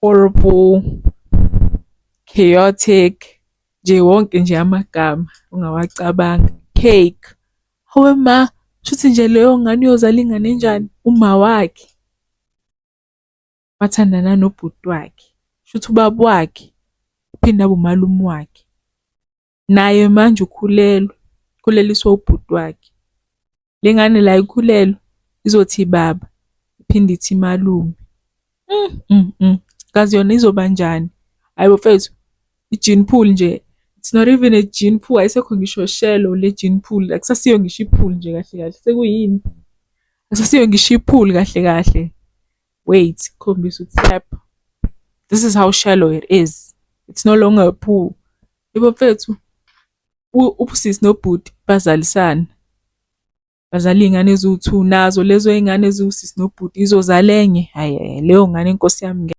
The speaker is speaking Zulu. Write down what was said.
horrible, chaotic, nje wonke nje amagama ongawacabanga. Cake, hawe ma, shuthi nje leyo ngane uyozala ingane enjani? Uma wakhe wathandana nobhuti wakhe, shuthi ubaba wakhe uphinde abe umalume wakhe. Naye manje ukhuleliswa ubhuti wakhe. Le ngane la ikhulelwe izothi baba iphinde ithi malume. Kazi yona izoba njani? Hayi bafethu, i-gene pool nje, it's not even a gene pool, ayisekho ngisho shallow le gene pool, akusasiyo ngisho ipool nje kahle kahle, sekuyini? Akusasiyo ngisho ipool kahle kahle. Wait, khombisa uTap. This is how shallow it is. It's no longer a pool. Yebo mfethu, ubusisi nobhuti bazalisana. Bazala iy'ngane eziwu-2, nazo lezo y'ngane eziwusisi nobhuti izozala enye. Hhayi leyo ngane inkosi yami.